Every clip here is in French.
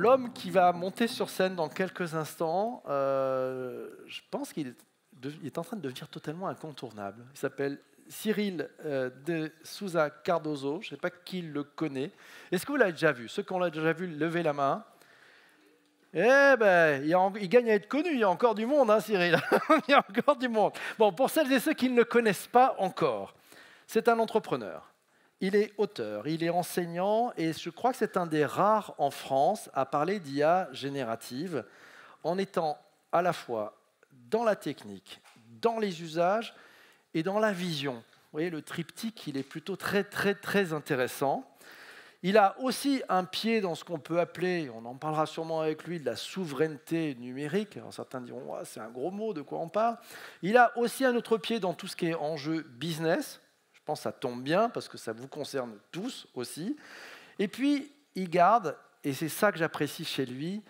l'homme qui va monter sur scène dans quelques instants, je pense il est en train de devenir totalement incontournable. Il s'appelle Cyril de Souza Cardoso. Je ne sais pas qui le connaît. Est-ce que vous l'avez déjà vu? Ceux qui l'ont déjà vu, levez la main. Eh ben, il gagne à être connu. Il y a encore du monde, hein, Cyril. Il y a encore du monde. Bon, pour celles et ceux qui ne le connaissent pas encore, c'est un entrepreneur. Il est auteur, il est enseignant et je crois que c'est un des rares en France à parler d'IA générative en étant à la fois dans la technique, dans les usages et dans la vision. Vous voyez, le triptyque, il est plutôt très, très, très intéressant. Il a aussi un pied dans ce qu'on peut appeler, on en parlera sûrement avec lui, de la souveraineté numérique. Alors certains diront, ouais, c'est un gros mot, de quoi on parle. Il a aussi un autre pied dans tout ce qui est enjeu business. Je pense que ça tombe bien parce que ça vous concerne tous aussi. Et puis, il garde, et c'est ça que j'apprécie chez lui,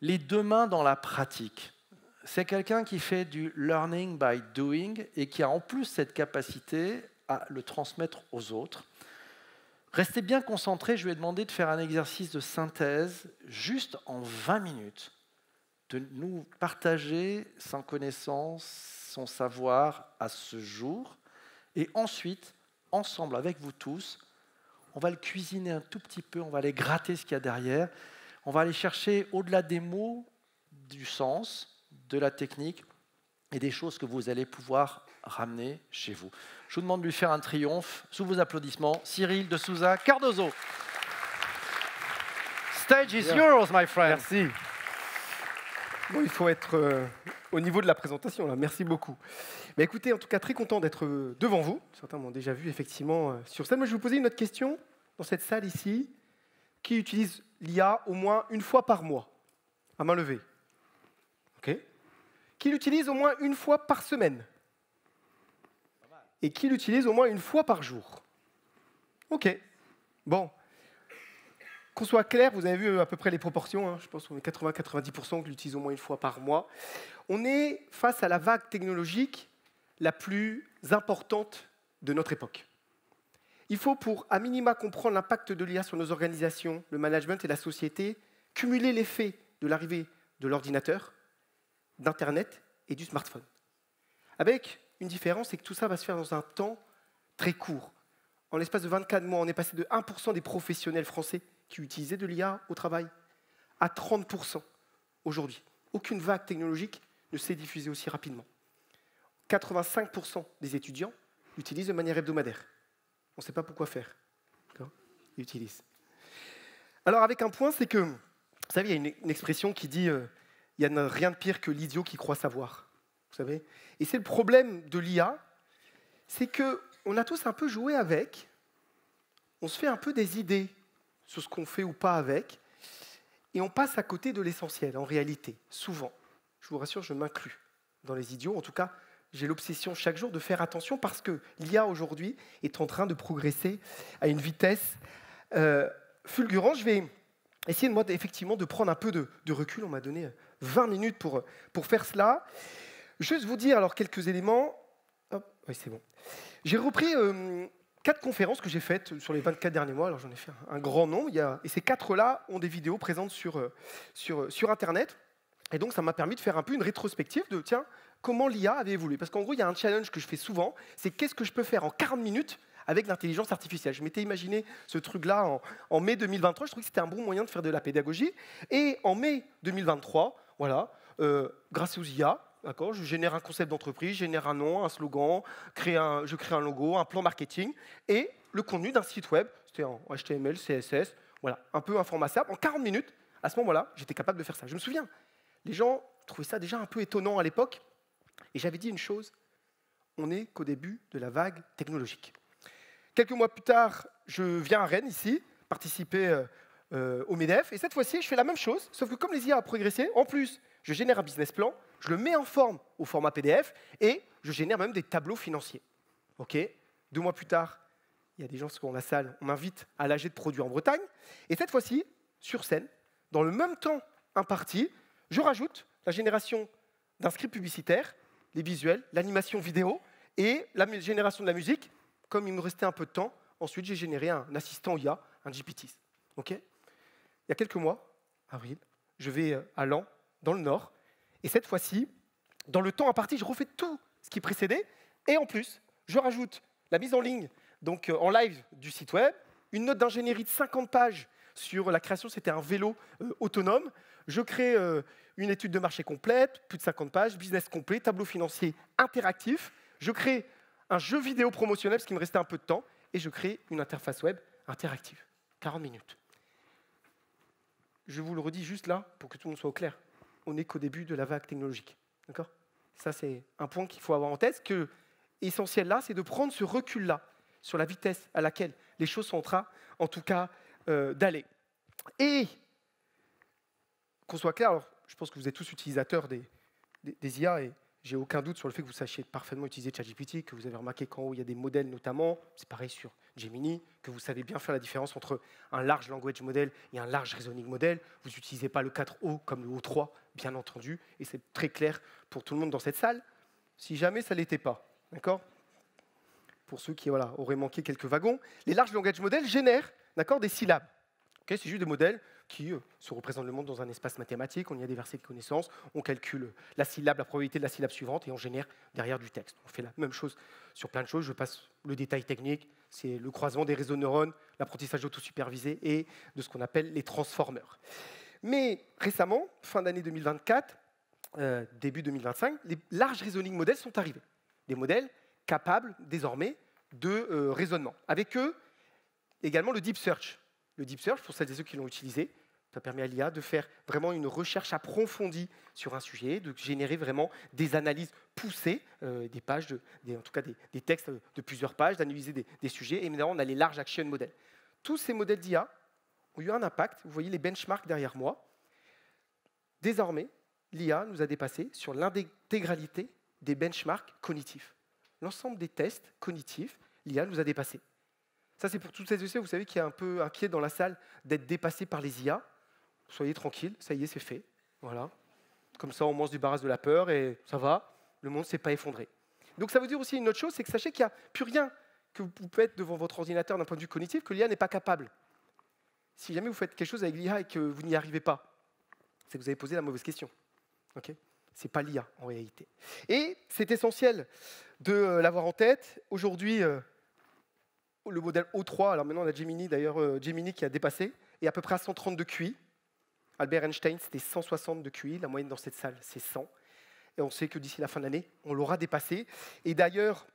les deux mains dans la pratique. C'est quelqu'un qui fait du learning by doing et qui a en plus cette capacité à le transmettre aux autres. Restez bien concentrés, je lui ai demandé de faire un exercice de synthèse juste en 20 minutes, de nous partager son connaissance, son savoir à ce jour. Et ensuite, ensemble, avec vous tous, on va le cuisiner un tout petit peu, on va aller gratter ce qu'il y a derrière, on va aller chercher au-delà des mots, du sens, de la technique et des choses que vous allez pouvoir ramener chez vous. Je vous demande de lui faire un triomphe sous vos applaudissements. Cyril de Souza Cardoso. Stage is yours, my friend. Merci. Bon, il faut être au niveau de la présentation, là. Merci beaucoup. Mais écoutez, en tout cas, très content d'être devant vous. Certains m'ont déjà vu, effectivement, sur scène. Moi, je vais vous poser une autre question dans cette salle ici. Qui utilise l'IA au moins une fois par mois? À main levée. OK. Qui l'utilise au moins une fois par semaine? Et qui l'utilise au moins une fois par jour? OK. Bon. Qu'on soit clair, vous avez vu à peu près les proportions, hein. Je pense qu'on est 80-90% qui l'utilisent au moins une fois par mois. On est face à la vague technologique la plus importante de notre époque. Il faut, pour à minima comprendre l'impact de l'IA sur nos organisations, le management et la société, cumuler l'effet de l'arrivée de l'ordinateur, d'Internet et du smartphone. Avec une différence, c'est que tout ça va se faire dans un temps très court. En l'espace de 24 mois, on est passé de 1% des professionnels français qui utilisaient de l'IA au travail à 30% aujourd'hui. Aucune vague technologique ne s'est diffusée aussi rapidement. 85% des étudiants l'utilisent de manière hebdomadaire. On ne sait pas pourquoi faire. Ils l'utilisent. Alors avec un point, c'est que, vous savez, il y a une expression qui dit il n'y a rien de pire que l'idiot qui croit savoir. Vous savez. Et c'est le problème de l'IA, c'est qu'on a tous un peu joué avec, on se fait un peu des idées sur ce qu'on fait ou pas avec, et on passe à côté de l'essentiel, en réalité, souvent. Je vous rassure, je m'inclus dans les idiots. En tout cas, j'ai l'obsession chaque jour de faire attention parce que l'IA aujourd'hui est en train de progresser à une vitesse fulgurante. Je vais essayer moi, effectivement de prendre un peu de recul. On m'a donné 20 minutes pour faire cela. Juste vous dire alors quelques éléments. Hop, oui, c'est bon. J'ai repris 4 conférences que j'ai faites sur les 24 derniers mois. Alors j'en ai fait un grand nombre. Et ces 4-là ont des vidéos présentes sur Internet. Et donc ça m'a permis de faire un peu une rétrospective de tiens, comment l'IA avait évolué. Parce qu'en gros, il y a un challenge que je fais souvent, c'est qu'est-ce que je peux faire en 40 minutes avec l'intelligence artificielle. Je m'étais imaginé ce truc-là en mai 2023. Je trouvais que c'était un bon moyen de faire de la pédagogie. Et en mai 2023, voilà, grâce aux IA, d'accord, je génère un concept d'entreprise, je génère un nom, un slogan, je crée un logo, un plan marketing et le contenu d'un site web. C'était en HTML, CSS, voilà, un peu informatisable. En 40 minutes, à ce moment-là, j'étais capable de faire ça. Je me souviens, les gens trouvaient ça déjà un peu étonnant à l'époque. Et j'avais dit une chose, on n'est qu'au début de la vague technologique. Quelques mois plus tard, je viens à Rennes, ici, participer au MEDEF. Et cette fois-ci, je fais la même chose, sauf que comme les IA ont progressé, en plus, je génère un business plan, je le mets en forme au format PDF, et je génère même des tableaux financiers. OK. 2 mois plus tard, il y a des gens qui sont dans la salle, on m'invite à l'AG de produits en Bretagne. Et cette fois-ci, sur scène, dans le même temps imparti, je rajoute la génération d'un script publicitaire, les visuels, l'animation vidéo et la génération de la musique. Comme il me restait un peu de temps, ensuite j'ai généré un assistant IA, un GPT. Okay, il y a quelques mois, avril. Je vais à Laon, dans le nord. Et cette fois-ci, dans le temps imparti, je refais tout ce qui précédait. Et en plus, je rajoute la mise en ligne, donc en live du site web, une note d'ingénierie de 50 pages sur la création, c'était un vélo autonome. Je crée une étude de marché complète, plus de 50 pages, business complet, tableau financier interactif. Je crée un jeu vidéo promotionnel, parce qu'il me restait un peu de temps, et je crée une interface web interactive. 40 minutes. Je vous le redis juste là, pour que tout le monde soit au clair. On n'est qu'au début de la vague technologique. D'accord ? Ça, c'est un point qu'il faut avoir en tête. Ce qui est essentiel là, c'est de prendre ce recul-là sur la vitesse à laquelle les choses sont en train, en tout cas, d'aller. Et qu'on soit clair, alors, je pense que vous êtes tous utilisateurs des IA, et j'ai aucun doute sur le fait que vous sachiez parfaitement utiliser ChatGPT, que vous avez remarqué qu'en haut, il y a des modèles notamment, c'est pareil sur Gemini, que vous savez bien faire la différence entre un large language model et un large reasoning model. Vous n'utilisez pas le 4O comme le O3, bien entendu, et c'est très clair pour tout le monde dans cette salle, si jamais ça ne l'était pas. D'accord ? Pour ceux qui auraient manqué quelques wagons, les large language models génèrent des syllabes. Okay, c'est juste des modèles qui se représentent le monde dans un espace mathématique, on y a des versets de connaissances, on calcule la syllabe, la probabilité de la syllabe suivante et on génère derrière du texte. On fait la même chose sur plein de choses, je passe le détail technique, c'est le croisement des réseaux de neurones, l'apprentissage autosupervisé et de ce qu'on appelle les transformers. Mais récemment, fin d'année 2024, début 2025, les large reasoning models sont arrivés. Des modèles capables désormais de raisonnement. Avec eux, également le deep search. Le deep search, pour celles et ceux qui l'ont utilisé, ça permet à l'IA de faire vraiment une recherche approfondie sur un sujet, de générer vraiment des analyses poussées, des pages, en tout cas des textes de plusieurs pages, d'analyser des sujets. Et évidemment, on a les large action models. Tous ces modèles d'IA ont eu un impact. Vous voyez les benchmarks derrière moi. Désormais, l'IA nous a dépassés sur l'intégralité des benchmarks cognitifs. L'ensemble des tests cognitifs, l'IA nous a dépassés. Ça, c'est pour toutes celles et ceux, vous savez, qui est un peu inquiet dans la salle d'être dépassé par les IA. Soyez tranquille, ça y est, c'est fait. Voilà. Comme ça, on mange du barrage de la peur et ça va, le monde ne s'est pas effondré. Donc ça veut dire aussi une autre chose, c'est que sachez qu'il n'y a plus rien que vous pouvez être devant votre ordinateur d'un point de vue cognitif que l'IA n'est pas capable. Si jamais vous faites quelque chose avec l'IA et que vous n'y arrivez pas, c'est que vous avez posé la mauvaise question. Okay ? Ce n'est pas l'IA en réalité. Et c'est essentiel de l'avoir en tête. Aujourd'hui, le modèle O3, alors maintenant on a Gemini, d'ailleurs Gemini qui a dépassé, est à peu près à 130 de QI. Albert Einstein, c'était 160 de QI, la moyenne dans cette salle, c'est 100. Et on sait que d'ici la fin de l'année, on l'aura dépassé. Et d'ailleurs,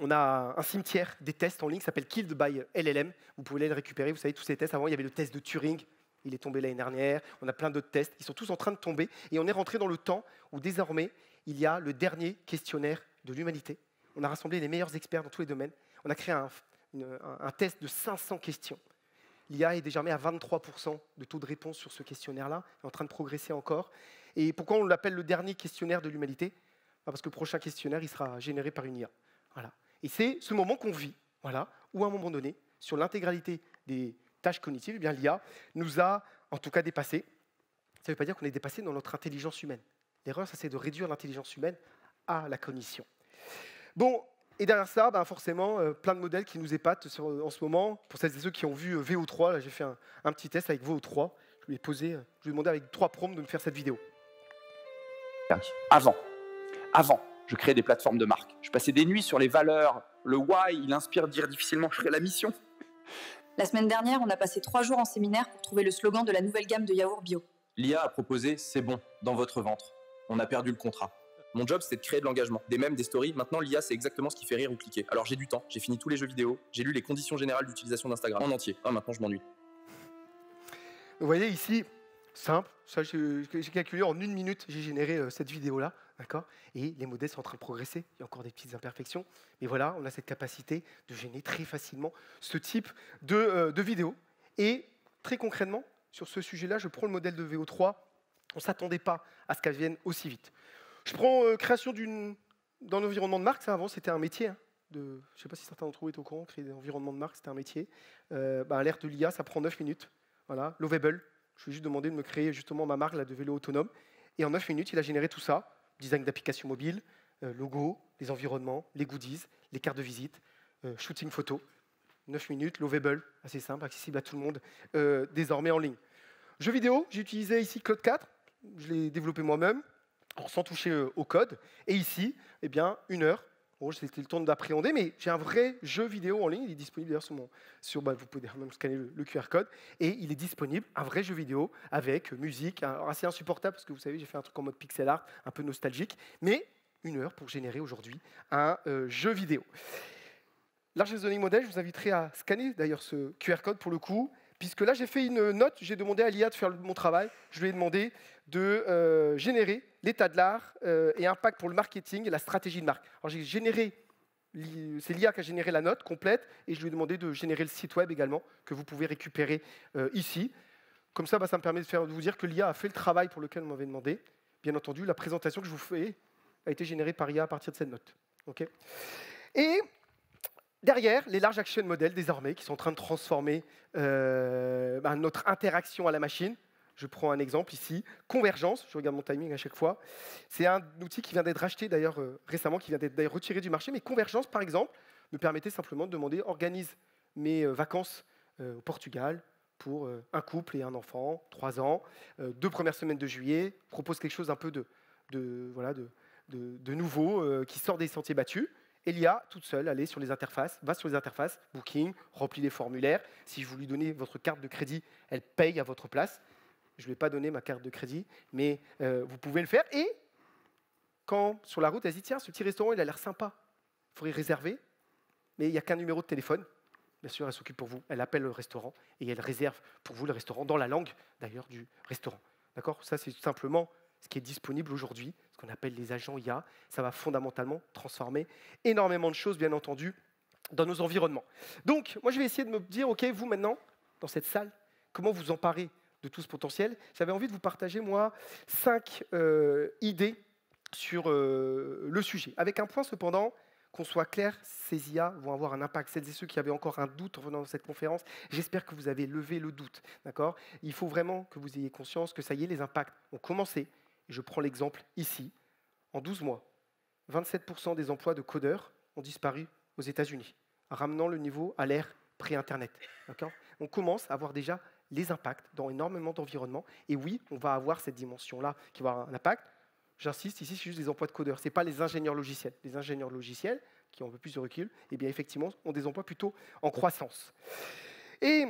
on a un cimetière des tests en ligne qui s'appelle Killed by LLM. Vous pouvez aller le récupérer, vous savez, tous ces tests. Avant, il y avait le test de Turing, il est tombé l'année dernière. On a plein d'autres tests, ils sont tous en train de tomber. Et on est rentré dans le temps où désormais, il y a le dernier questionnaire de l'humanité. On a rassemblé les meilleurs experts dans tous les domaines. On a créé un test de 500 questions. L'IA est désormais à 23% de taux de réponse sur ce questionnaire-là, est en train de progresser encore. Et pourquoi on l'appelle le dernier questionnaire de l'humanité ? Parce que le prochain questionnaire, il sera généré par une IA. Voilà. Et c'est ce moment qu'on vit, où à un moment donné, sur l'intégralité des tâches cognitives, eh bien, l'IA nous a en tout cas dépassés. Ça ne veut pas dire qu'on est dépassé dans notre intelligence humaine. L'erreur, ça, c'est de réduire l'intelligence humaine à la cognition. Bon, et derrière ça, forcément, plein de modèles qui nous épatent en ce moment. Pour celles et ceux qui ont vu VO3, là, j'ai fait un petit test avec VO3. Je lui ai demandé avec 3 prompts de me faire cette vidéo. Avant, je créais des plateformes de marque. Je passais des nuits sur les valeurs, le why, il inspire dire difficilement, je ferai la mission. La semaine dernière, on a passé 3 jours en séminaire pour trouver le slogan de la nouvelle gamme de yaourts bio. L'IA a proposé « c'est bon » dans votre ventre. On a perdu le contrat. Mon job, c'était de créer de l'engagement, des mèmes, des stories. Maintenant, l'IA, c'est exactement ce qui fait rire ou cliquer. Alors j'ai du temps, j'ai fini tous les jeux vidéo, j'ai lu les conditions générales d'utilisation d'Instagram en entier. Ah, maintenant, je m'ennuie. Vous voyez ici, simple, ça j'ai calculé en 1 minute, j'ai généré cette vidéo-là, d'accord ? Et les modèles sont en train de progresser, il y a encore des petites imperfections, mais voilà, on a cette capacité de générer très facilement ce type de vidéo. Et très concrètement, sur ce sujet-là, je prends le modèle de VO3, on ne s'attendait pas à ce qu'elle vienne aussi vite. Je prends création d'un environnement de marque, ça avant c'était un métier. Je ne sais pas si certains d'entre vous étaient au courant, créer des environnements de marque, c'était un métier. À l'ère de l'IA, ça prend 9 minutes. Voilà, Lovable, je lui ai juste demandé de me créer justement ma marque là, de vélo autonome. Et en 9 minutes, il a généré tout ça. Design d'application mobile, logo, les environnements, les goodies, les cartes de visite, shooting photo. 9 minutes, Lovable, assez simple, accessible à tout le monde, désormais en ligne. Jeux vidéo, j'ai utilisé ici Code 4, je l'ai développé moi-même, sans toucher au code. Et ici, eh bien, 1 heure. Bon, c'était le temps d'appréhender, mais j'ai un vrai jeu vidéo en ligne. Il est disponible d'ailleurs vous pouvez même scanner le QR code. Et il est disponible, un vrai jeu vidéo avec musique, assez insupportable parce que vous savez, j'ai fait un truc en mode pixel art, un peu nostalgique. Mais 1 heure pour générer aujourd'hui un jeu vidéo. Large Reasoning Model, je vous inviterai à scanner d'ailleurs ce QR code pour le coup, puisque là j'ai fait une note, j'ai demandé à l'IA de faire mon travail, je lui ai demandé de générer l'état de l'art et impact pour le marketing et la stratégie de marque. Alors j'ai généré, c'est l'IA qui a généré la note complète et je lui ai demandé de générer le site web également, que vous pouvez récupérer ici. Comme ça, ça me permet de vous dire que l'IA a fait le travail pour lequel on m'avait demandé. Bien entendu, la présentation que je vous fais a été générée par IA à partir de cette note. Okay, et derrière, les large action models, désormais, qui sont en train de transformer notre interaction à la machine. Je prends un exemple ici. Convergence, je regarde mon timing à chaque fois. C'est un outil qui vient d'être racheté d'ailleurs récemment, qui vient d'être d'ailleurs retiré du marché. Mais Convergence, par exemple, me permettait simplement de demander « organise mes vacances au Portugal pour un couple et un enfant, 3 ans, 2 premières semaines de juillet, propose quelque chose un peu de nouveau qui sort des sentiers battus. » Et l'IA, toute seule, va sur les interfaces, Booking, remplit les formulaires. Si vous lui donnez votre carte de crédit, elle paye à votre place. Je ne lui ai pas donné ma carte de crédit, mais vous pouvez le faire. Et quand, sur la route, elle se dit, tiens, ce petit restaurant, il a l'air sympa, il faudrait réserver, mais il n'y a qu'un numéro de téléphone. Bien sûr, elle s'occupe pour vous, elle appelle le restaurant et elle réserve pour vous le restaurant dans la langue, d'ailleurs, du restaurant. D'accord ? Ça, c'est tout simplement ce qui est disponible aujourd'hui, ce qu'on appelle les agents IA. Ça va fondamentalement transformer énormément de choses, bien entendu, dans nos environnements. Donc, moi, je vais essayer de me dire, OK, vous, maintenant, dans cette salle, comment vous emparez de tout ce potentiel ? J'avais envie de vous partager, moi, 5 idées sur le sujet. Avec un point, cependant, qu'on soit clair, ces IA vont avoir un impact. Celles et ceux qui avaient encore un doute en venant dans cette conférence, j'espère que vous avez levé le doute. D'accord ? Il faut vraiment que vous ayez conscience que ça y est, les impacts ont commencé. Je prends l'exemple ici. En 12 mois, 27% des emplois de codeurs ont disparu aux États-Unis, ramenant le niveau à l'ère pré-Internet. On commence à avoir déjà les impacts dans énormément d'environnements. Et oui, on va avoir cette dimension-là qui va avoir un impact. J'insiste, ici, c'est juste des emplois de codeurs. Ce n'est pas les ingénieurs logiciels. Les ingénieurs logiciels, qui ont un peu plus de recul, eh bien, effectivement, ont des emplois plutôt en croissance. Et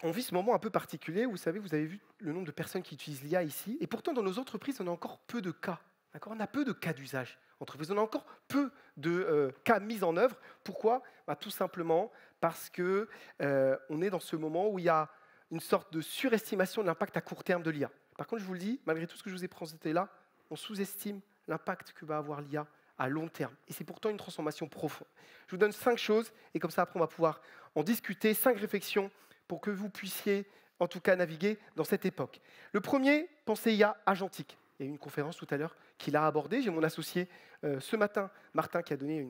on vit ce moment un peu particulier où, vous avez vu le nombre de personnes qui utilisent l'IA ici. Et pourtant, dans nos entreprises, on a encore peu de cas. On a peu de cas d'usage. On a encore peu de cas mis en œuvre. Pourquoi ? Tout simplement parce qu'on est dans ce moment où il y a une sorte de surestimation de l'impact à court terme de l'IA. Par contre, je vous le dis, malgré tout ce que je vous ai présenté là, on sous-estime l'impact que va avoir l'IA à long terme. Et c'est pourtant une transformation profonde. Je vous donne 5 choses, et comme ça, après, on va pouvoir en discuter, 5 réflexions pour que vous puissiez, en tout cas, naviguer dans cette époque. Le premier, pensez IA agentique. Il y a eu une conférence tout à l'heure qui l'a abordé. J'ai mon associé ce matin, Martin, qui a donné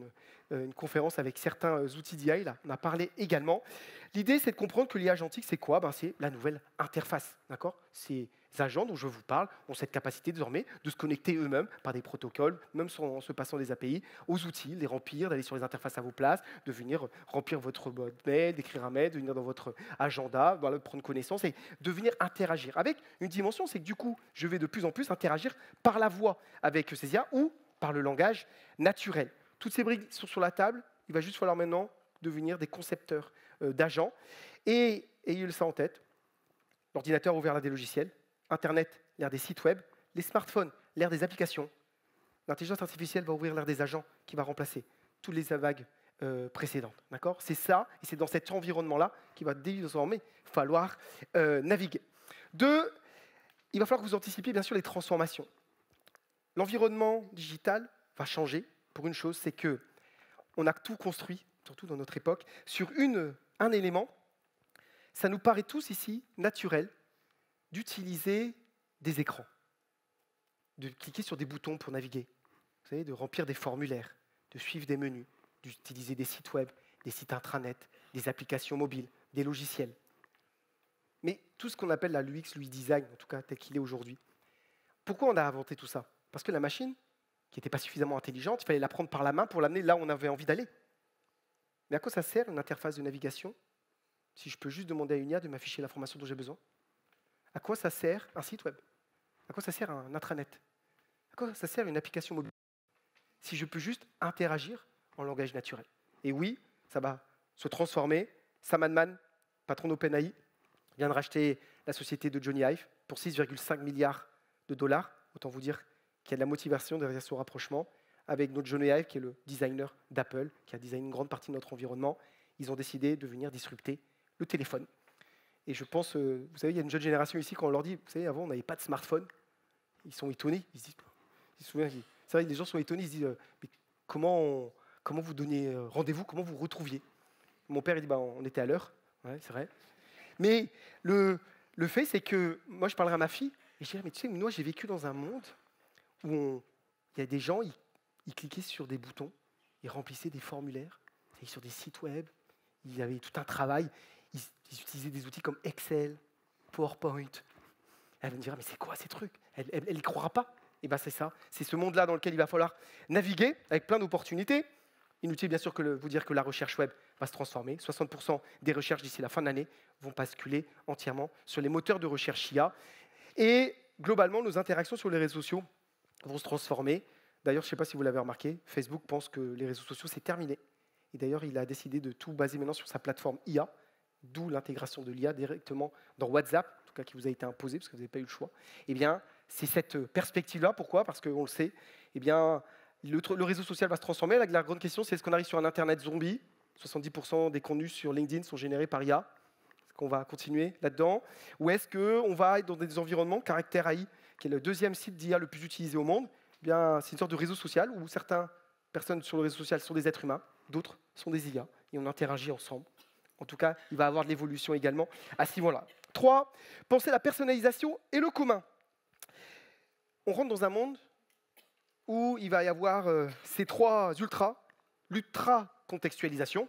une conférence avec certains outils d'IA. Il en a parlé également. L'idée, c'est de comprendre que l'IA agentique, c'est quoi ? C'est la nouvelle interface. Ces agents dont je vous parle ont cette capacité désormais de se connecter eux-mêmes par des protocoles, même en se passant des API, aux outils, les remplir, d'aller sur les interfaces à vos places, de venir remplir votre mail, d'écrire un mail, de venir dans votre agenda, de prendre connaissance et de venir interagir. Avec une dimension, c'est que du coup, je vais de plus en plus interagir par la voix avec ces IA ou par le langage naturel. Toutes ces briques sont sur la table, il va juste falloir maintenant devenir des concepteurs d'agents. Et ayez ça en tête, l'ordinateur a ouvert l'ère des logiciels, Internet, l'ère des sites web, les smartphones, l'ère des applications. L'intelligence artificielle va ouvrir l'ère des agents qui va remplacer toutes les vagues précédentes. C'est ça, et c'est dans cet environnement-là qu'il va désormais falloir naviguer. 2, il va falloir que vous anticipiez bien sûr les transformations. L'environnement digital va changer pour une chose, c'est qu'on a tout construit, surtout dans notre époque, sur un élément. Ça nous paraît tous ici naturel d'utiliser des écrans, de cliquer sur des boutons pour naviguer, vous savez, de remplir des formulaires, de suivre des menus, d'utiliser des sites web, des sites intranet, des applications mobiles, des logiciels. Mais tout ce qu'on appelle l'UX, l'UI design, en tout cas tel qu'il est aujourd'hui, pourquoi on a inventé tout ça ? Parce que la machine, qui n'était pas suffisamment intelligente, il fallait la prendre par la main pour l'amener là où on avait envie d'aller. Mais à quoi ça sert une interface de navigation si je peux juste demander à une IA de m'afficher l'information dont j'ai besoin ? À quoi ça sert un site web? À quoi ça sert un intranet? À quoi ça sert une application mobile? Si je peux juste interagir en langage naturel. Et oui, ça va se transformer. Sam Altman, patron d'OpenAI, vient de racheter la société de Johnny Ive pour 6,5 milliards de dollars. Autant vous dire qu'il y a de la motivation derrière ce rapprochement avec notre Johnny Ive, qui est le designer d'Apple, qui a designé une grande partie de notre environnement. Ils ont décidé de venir disrupter le téléphone. Et je pense, vous savez, il y a une jeune génération ici, quand on leur dit, vous savez, avant, on n'avait pas de smartphone, ils sont étonnés. Ils se disent, c'est vrai, les gens sont étonnés, ils se disent, mais comment vous donniez rendez-vous, comment vous retrouviez? Mon père, il dit, bah, on était à l'heure, ouais, c'est vrai. Mais le fait, c'est que moi, je parlerai à ma fille, et je dirais, mais tu sais, moi, j'ai vécu dans un monde où il y a des gens, ils cliquaient sur des boutons, ils remplissaient des formulaires, ils allaient sur des sites web, il y avait tout un travail, ils utilisaient des outils comme Excel, PowerPoint. Elle va me dire, mais c'est quoi ces trucs? Elle n'y croira pas. Et bien c'est ça, c'est ce monde-là dans lequel il va falloir naviguer avec plein d'opportunités. Inutile bien sûr que vous dire que la recherche web va se transformer. 60% des recherches d'ici la fin de l'année vont basculer entièrement sur les moteurs de recherche IA. Et globalement, nos interactions sur les réseaux sociaux vont se transformer. D'ailleurs, je ne sais pas si vous l'avez remarqué, Facebook pense que les réseaux sociaux, c'est terminé. Et d'ailleurs, il a décidé de tout baser maintenant sur sa plateforme IA, d'où l'intégration de l'IA directement dans WhatsApp, en tout cas qui vous a été imposé parce que vous n'avez pas eu le choix. Eh bien, c'est cette perspective-là. Pourquoi? Parce qu'on le sait, eh bien, le réseau social va se transformer. La grande question, c'est est-ce qu'on arrive sur un Internet zombie? 70% des contenus sur LinkedIn sont générés par IA. Est-ce qu'on va continuer là-dedans? Ou est-ce qu'on va être dans des environnements, Caractère AI, qui est le deuxième site d'IA le plus utilisé au monde? Eh bien, c'est une sorte de réseau social où certaines personnes sur le réseau social sont des êtres humains, d'autres sont des IA, et on interagit ensemble. En tout cas, il va y avoir de l'évolution également à ce niveau-là. 3, penser la personnalisation et le commun. On rentre dans un monde où il va y avoir ces trois ultras, l'ultra-contextualisation.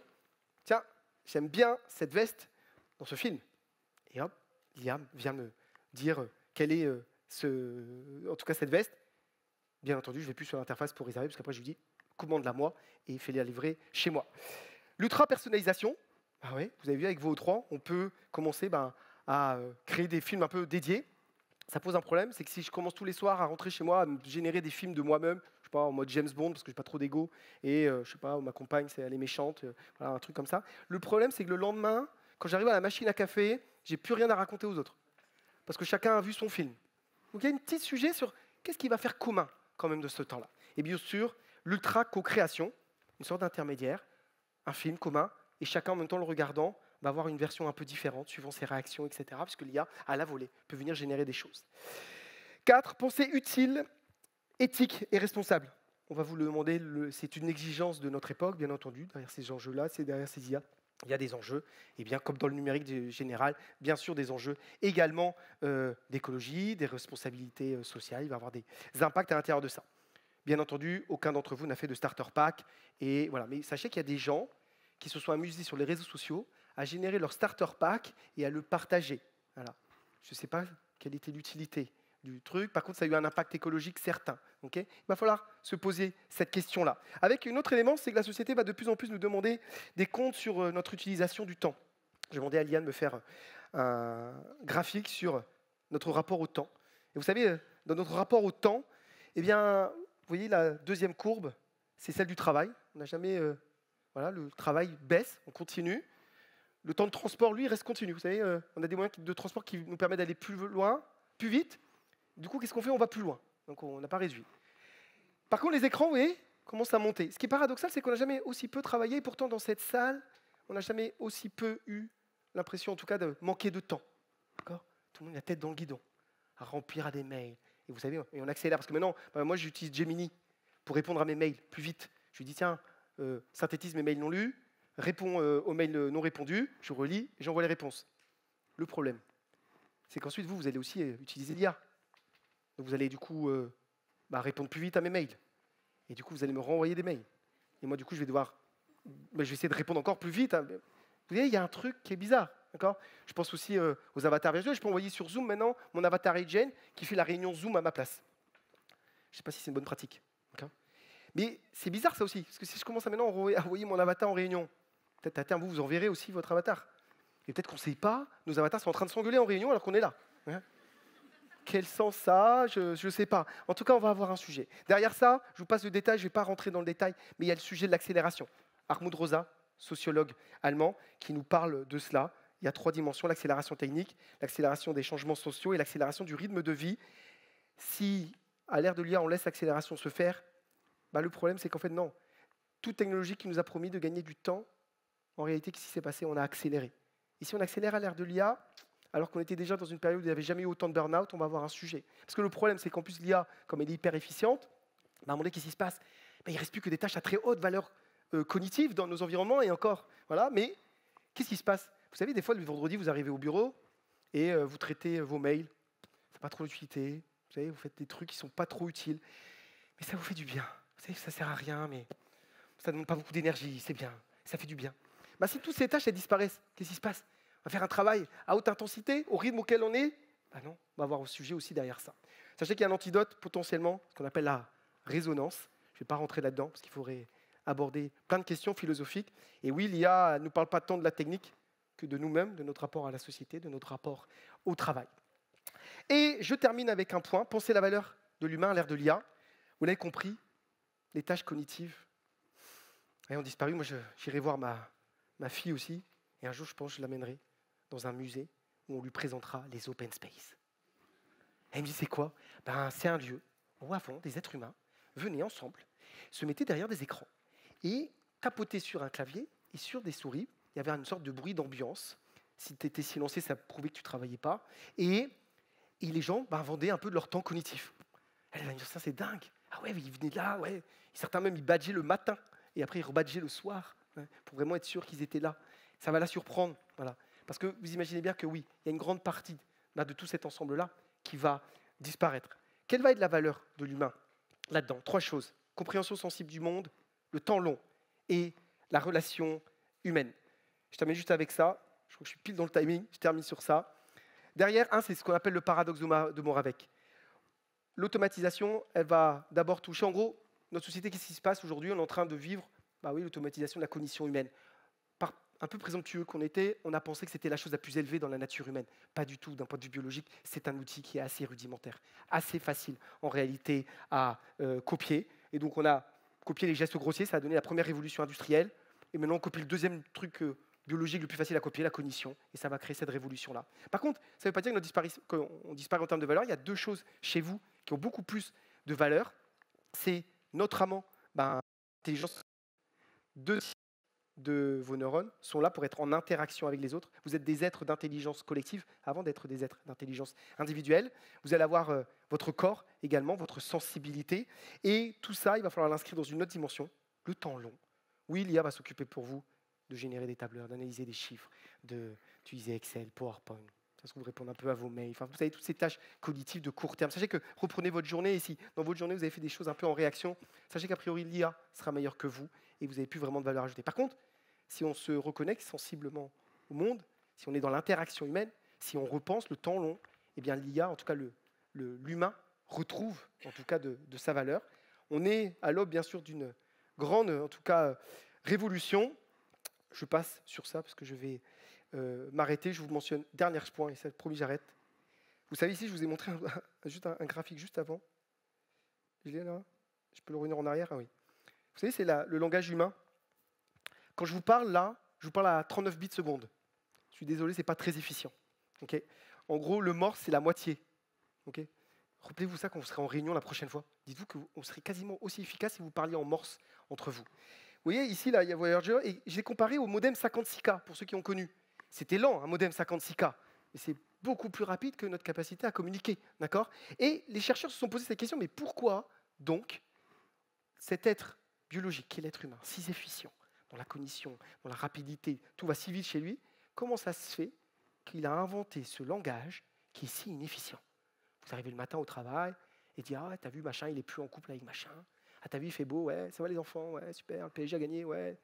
Tiens, j'aime bien cette veste dans ce film. Et hop, Liam vient me dire quelle est en tout cas cette veste. Bien entendu, je ne vais plus sur l'interface pour réserver, parce qu'après je lui dis, commande-la moi et fais-la livrer chez moi. L'ultra-personnalisation, ah ouais, vous avez vu avec vos 3, on peut commencer à créer des films un peu dédiés. Ça pose un problème, c'est que si je commence tous les soirs à rentrer chez moi, à me générer des films de moi-même, je sais pas, en mode James Bond, parce que j'ai pas trop d'ego, et je sais pas, ma compagne, elle est méchante, voilà, un truc comme ça. Le problème, c'est que le lendemain, quand j'arrive à la machine à café, j'ai plus rien à raconter aux autres, parce que chacun a vu son film. Donc il y a un petit sujet sur qu'est-ce qui va faire commun quand même de ce temps-là. Et bien sûr, l'ultra-co-création, une sorte d'intermédiaire, un film commun, et chacun en même temps le regardant, va avoir une version un peu différente, suivant ses réactions, etc. Parce que l'IA, à la volée, peut venir générer des choses. 4, pensée utile, éthique et responsable. On va vous le demander, c'est une exigence de notre époque, bien entendu, derrière ces enjeux-là, derrière ces IA. Il y a des enjeux, et bien comme dans le numérique général, bien sûr des enjeux également d'écologie, des responsabilités sociales, il va y avoir des impacts à l'intérieur de ça. Bien entendu, aucun d'entre vous n'a fait de starter pack, et voilà. Mais sachez qu'il y a des gens qui se sont amusés sur les réseaux sociaux à générer leur starter pack et à le partager. Voilà. Je ne sais pas quelle était l'utilité du truc. Par contre, ça a eu un impact écologique certain. Okay, il va falloir se poser cette question-là. Avec un autre élément, c'est que la société va de plus en plus nous demander des comptes sur notre utilisation du temps. J'ai demandé à Liane de me faire un graphique sur notre rapport au temps. Et vous savez, dans notre rapport au temps, eh bien, vous voyez, la deuxième courbe, c'est celle du travail. On n'a jamais... voilà, le travail baisse, on continue. Le temps de transport, lui, reste continu. Vous savez, on a des moyens de transport qui nous permettent d'aller plus loin, plus vite. Du coup, qu'est-ce qu'on fait? On va plus loin. Donc, on n'a pas réduit. Par contre, les écrans, vous voyez, commencent à monter. Ce qui est paradoxal, c'est qu'on n'a jamais aussi peu travaillé. Et pourtant, dans cette salle, on n'a jamais aussi peu eu l'impression, en tout cas, de manquer de temps. D'accord? Tout le monde a la tête dans le guidon, à remplir à des mails. Et vous savez, et on accélère. Parce que maintenant, moi, j'utilise Gemini pour répondre à mes mails plus vite. Je lui dis, tiens, synthétise mes mails non lus, réponds aux mails non répondus, je relis et j'envoie les réponses. Le problème, c'est qu'ensuite, vous allez aussi utiliser l'IA. Donc vous allez du coup répondre plus vite à mes mails. Et du coup, vous allez me renvoyer des mails. Et moi, du coup, je vais devoir... je vais essayer de répondre encore plus vite. Vous voyez, il y a un truc qui est bizarre. D'accord? Je pense aussi aux avatars virtuels. Je peux envoyer sur Zoom maintenant mon avatar Agent qui fait la réunion Zoom à ma place. Je ne sais pas si c'est une bonne pratique. Okay? Mais c'est bizarre ça aussi. Parce que si je commence à maintenant à envoyer mon avatar en réunion, peut-être à terme, vous enverrez aussi votre avatar. Et peut-être qu'on ne sait pas, nos avatars sont en train de s'engueuler en réunion alors qu'on est là. Hein? Quel sens ça a? Je ne sais pas. En tout cas, on va avoir un sujet. Derrière ça, je vous passe le détail, je ne vais pas rentrer dans le détail, mais il y a le sujet de l'accélération. Hartmut Rosa, sociologue allemand, qui nous parle de cela. Il y a 3 dimensions, l'accélération technique, l'accélération des changements sociaux et l'accélération du rythme de vie. Si, à l'ère de l'IA, on laisse l'accélération se faire, bah, le problème, c'est qu'en fait, non. Toute technologie qui nous a promis de gagner du temps, en réalité, qu'est-ce qui s'est passé? On a accéléré. Et si on accélère à l'ère de l'IA, alors qu'on était déjà dans une période où il n'y avait jamais eu autant de burn-out, on va avoir un sujet. Parce que le problème, c'est qu'en plus, l'IA, comme elle est hyper efficiente, bah, à un moment donné, qu'est-ce qui se passe? Bah, il ne reste plus que des tâches à très haute valeur cognitive dans nos environnements, et encore. Voilà. Mais qu'est-ce qui se passe? Vous savez, des fois, le vendredi, vous arrivez au bureau et vous traitez vos mails. Ça n'a pas trop d'utilité. Vous savez, vous faites des trucs qui ne sont pas trop utiles. Mais ça vous fait du bien. Vous savez, ça ne sert à rien, mais ça ne demande pas beaucoup d'énergie, c'est bien. Ça fait du bien. Bah, si toutes ces tâches elles disparaissent, qu'est-ce qui se passe? On va faire un travail à haute intensité, au rythme auquel on est? Bah non, on va avoir un sujet aussi derrière ça. Sachez qu'il y a un antidote potentiellement, ce qu'on appelle la résonance. Je ne vais pas rentrer là-dedans, parce qu'il faudrait aborder plein de questions philosophiques. Et oui, l'IA ne nous parle pas tant de la technique que de nous-mêmes, de notre rapport à la société, de notre rapport au travail. Et je termine avec un point, penser la valeur de l'humain à l'ère de l'IA. Vous l'avez compris, les tâches cognitives ont disparu. Moi, j'irai voir ma fille aussi, et un jour, je pense que je l'amènerai dans un musée où on lui présentera les open space. Elle me dit, c'est quoi? C'est un lieu où avant, des êtres humains venaient ensemble, se mettaient derrière des écrans et tapotaient sur un clavier et sur des souris. Il y avait une sorte de bruit d'ambiance. Si tu étais silencé, ça prouvait que tu ne travaillais pas. Et les gens vendaient un peu de leur temps cognitif. Elle va me dire, ça c'est dingue. Ah ouais, ils venaient là, ouais. Certains même, ils badgeaient le matin et après ils rebadgeaient le soir, hein, pour vraiment être sûr qu'ils étaient là. Ça va la surprendre, voilà. Parce que vous imaginez bien que oui, il y a une grande partie de tout cet ensemble-là qui va disparaître. Quelle va être la valeur de l'humain là-dedans? 3 choses. Compréhension sensible du monde, le temps long et la relation humaine. Je termine juste avec ça. Je crois que je suis pile dans le timing. Je termine sur ça. Derrière, c'est ce qu'on appelle le paradoxe de Moravec. L'automatisation, elle va d'abord toucher. En gros, notre société, qu'est-ce qui se passe aujourd'hui? On est en train de vivre l'automatisation de la cognition humaine. Par un peu présomptueux qu'on était, on a pensé que c'était la chose la plus élevée dans la nature humaine. Pas du tout, d'un point de vue biologique, c'est un outil qui est assez rudimentaire, assez facile en réalité à copier. Et donc on a copié les gestes grossiers, ça a donné la première révolution industrielle. Et maintenant on copie le deuxième truc biologique le plus facile à copier, la cognition. Et ça va créer cette révolution-là. Par contre, ça ne veut pas dire qu'on disparaît en termes de valeur. Il y a 2 choses chez vous qui ont beaucoup plus de valeur. C'est notamment l'intelligence. 2 de vos neurones sont là pour être en interaction avec les autres. Vous êtes des êtres d'intelligence collective avant d'être des êtres d'intelligence individuelle. Vous allez avoir votre corps également, votre sensibilité. Et tout ça, il va falloir l'inscrire dans une autre dimension, le temps long. Oui, l'IA va s'occuper pour vous de générer des tableurs, d'analyser des chiffres, d'utiliser Excel, PowerPoint. Ça se vous répondre un peu à vos mails. Enfin, vous savez, toutes ces tâches cognitives de court terme. Sachez que reprenez votre journée et si dans votre journée, vous avez fait des choses un peu en réaction, sachez qu'a priori, l'IA sera meilleure que vous et vous n'avez plus vraiment de valeur ajoutée. Par contre, si on se reconnecte sensiblement au monde, si on est dans l'interaction humaine, si on repense le temps long, eh bien l'IA, en tout cas l'humain, retrouve en tout cas de sa valeur. On est à l'aube, bien sûr, d'une grande, en tout cas, révolution. Je passe sur ça parce que je vais m'arrêter. Je vous mentionne dernier point, et c'est le premier, j'arrête. Vous savez, ici, je vous ai montré un graphique juste avant. Je l'ai là. Je peux le revenir en arrière. Ah oui. Vous savez, c'est le langage humain. Quand je vous parle là, je vous parle à 39 bits secondes. Je suis désolé, ce n'est pas très efficient. Okay, en gros, le morse, c'est la moitié. Okay, rappelez-vous ça quand vous serez en réunion la prochaine fois. Dites-vous qu'on serait quasiment aussi efficace si vous parliez en morse entre vous. Vous voyez, ici, là, il y a Voyager, et j'ai comparé au modem 56K, pour ceux qui ont connu. C'était lent, un modem 56K, mais c'est beaucoup plus rapide que notre capacité à communiquer, d'accord? Et les chercheurs se sont posé cette question, mais pourquoi, donc, cet être biologique, qui est l'être humain, si efficient, dans la cognition, dans la rapidité, tout va si vite chez lui, comment ça se fait qu'il a inventé ce langage qui est si inefficient? Vous arrivez le matin au travail et dites « Ah, t'as vu, machin, il est plus en couple avec machin. Ah, t'as vu, il fait beau, ouais, ça va les enfants, ouais, super, le PSG a gagné, ouais. »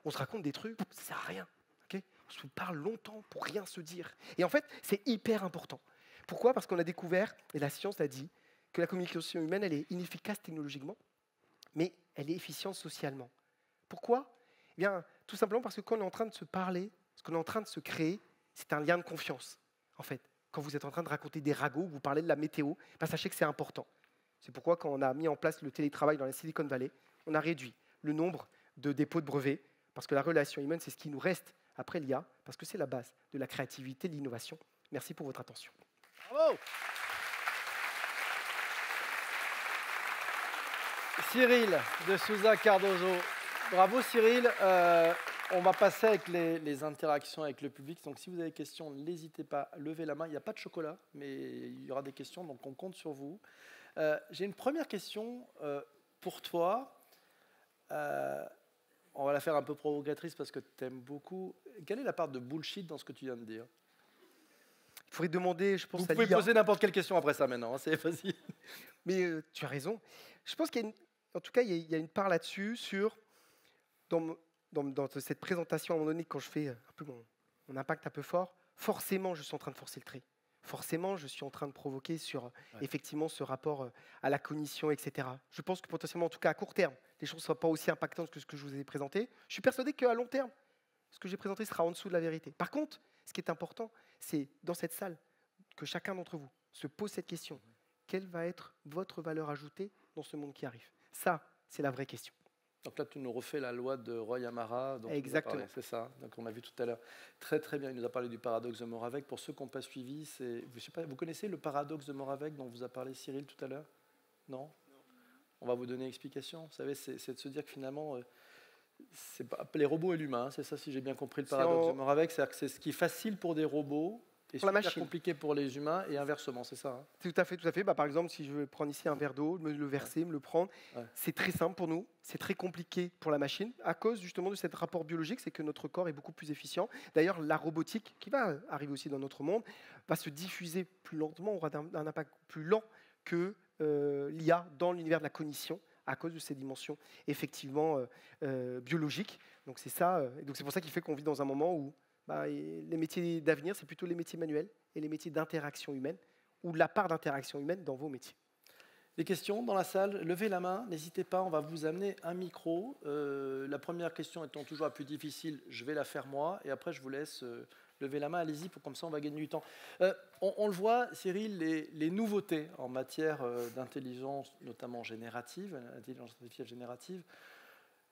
On se raconte des trucs, ça sert à rien. Okay, on se parle longtemps pour rien se dire. Et en fait, c'est hyper important. Pourquoi? Parce qu'on a découvert, et la science l'a dit, que la communication humaine, elle est inefficace technologiquement, mais elle est efficiente socialement. Pourquoi? Eh bien, tout simplement parce que quand on est en train de se parler, ce qu'on est en train de se créer, c'est un lien de confiance, en fait. quand vous êtes en train de raconter des ragots, vous parlez de la météo, ben, sachez que c'est important. C'est pourquoi quand on a mis en place le télétravail dans la Silicon Valley, on a réduit le nombre de dépôts de brevets, parce que la relation humaine, c'est ce qui nous reste après l'IA, parce que c'est la base de la créativité, de l'innovation. Merci pour votre attention. Bravo. Cyril de Souza Cardozo. Bravo Cyril. On va passer avec les interactions avec le public. Donc si vous avez des questions, n'hésitez pas à lever la main. Il n'y a pas de chocolat, mais il y aura des questions, donc on compte sur vous. J'ai une première question pour toi. On va la faire un peu provocatrice parce que tu aimes beaucoup. Quelle est la part de bullshit dans ce que tu viens de dire? Il faudrait demander, je pense, Vous à pouvez l'IA. poser n'importe quelle question après ça maintenant, hein, c'est facile. Mais tu as raison. Je pense qu'il y a en tout cas, il y a une part là-dessus sur dans cette présentation, à un moment donné, quand je fais un peu mon impact un peu fort, forcément, je suis en train de forcer le trait. Forcément, je suis en train de provoquer sur effectivement ce rapport à la cognition, etc. Je pense que potentiellement, en tout cas à court terme, les choses ne soient pas aussi impactantes que ce que je vous ai présenté. Je suis persuadé qu'à long terme, ce que j'ai présenté sera en dessous de la vérité. Par contre, ce qui est important, c'est dans cette salle que chacun d'entre vous se pose cette question. Quelle va être votre valeur ajoutée dans ce monde qui arrive? Ça, c'est la vraie question. Donc là, tu nous refais la loi de Roy Amara. Exactement. C'est ça. Donc on a vu tout à l'heure. Très très bien. Il nous a parlé du paradoxe de Moravec. Pour ceux qui n'ont pas suivi, vous connaissez le paradoxe de Moravec dont vous a parlé Cyril tout à l'heure? Non. On va vous donner une explication. Vous savez, c'est de se dire que finalement, c'est pas les robots et l'humain. C'est ça, si j'ai bien compris le paradoxe de Moravec. C'est-à-dire que c'est ce qui est facile pour des robots et pour la super machine. Compliqué pour les humains et inversement, c'est ça, hein? Tout à fait, tout à fait. Par exemple, si je veux prendre ici un verre d'eau, me le verser, me le prendre, c'est très simple pour nous, c'est très compliqué pour la machine, à cause justement de cet rapport biologique, c'est que notre corps est beaucoup plus efficient. D'ailleurs, la robotique, qui va arriver aussi dans notre monde, va se diffuser plus lentement, aura un impact plus lent que l'IA dans l'univers de la cognition, à cause de ces dimensions effectivement biologiques. Donc c'est ça, donc c'est pour ça qu'il fait qu'on vit dans un moment où les métiers d'avenir, c'est plutôt les métiers manuels et les métiers d'interaction humaine, ou la part d'interaction humaine dans vos métiers. Des questions dans la salle? Levez la main, n'hésitez pas, on va vous amener un micro. La première question étant toujours la plus difficile, je vais la faire moi, et après je vous laisse lever la main, allez-y, pour comme ça on va gagner du temps. On le voit, Cyril, les nouveautés en matière d'intelligence, notamment générative, intelligence artificielle générative,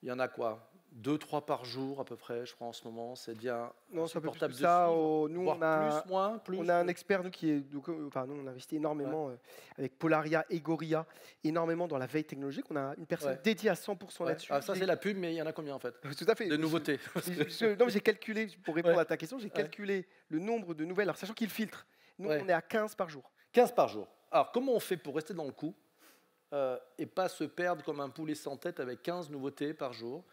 il y en a quoi? 2-3 par jour à peu près, je crois en ce moment. C'est bien insupportable de suivre. Nous, on a un expert nous, qui est. Donc, nous, on investit énormément avec Polaria et Goria, énormément dans la veille technologique. On a une personne dédiée à 100% là-dessus. Ah, ça, c'est la pub, mais il y en a combien en fait? Tout à fait. De nouveautés. Non, j'ai calculé, pour répondre à ta question, j'ai calculé le nombre de nouvelles. Alors, sachant qu'il filtre, nous, on est à 15 par jour. 15 par jour. Alors, comment on fait pour rester dans le coup et pas se perdre comme un poulet sans tête avec 15 nouveautés par jour?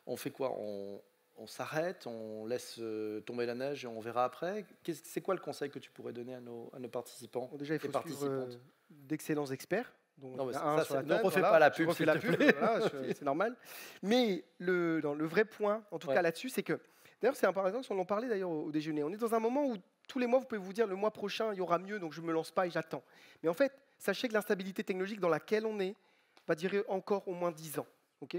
On fait quoi? On s'arrête, on laisse tomber la neige et on verra après. C'est quoi le conseil que tu pourrais donner à nos participants? Déjà, il faut suivre d'excellents experts. Donc, non, ne refais pas la pub, s'il te plaît. Voilà, c'est normal. Mais le vrai point, en tout cas là-dessus, c'est que, d'ailleurs, c'est un paradoxe, on en parlait d'ailleurs au déjeuner. On est dans un moment où tous les mois, vous pouvez vous dire, le mois prochain, il y aura mieux, donc je ne me lance pas et j'attends. Mais en fait, sachez que l'instabilité technologique dans laquelle on est va durer encore au moins 10 ans.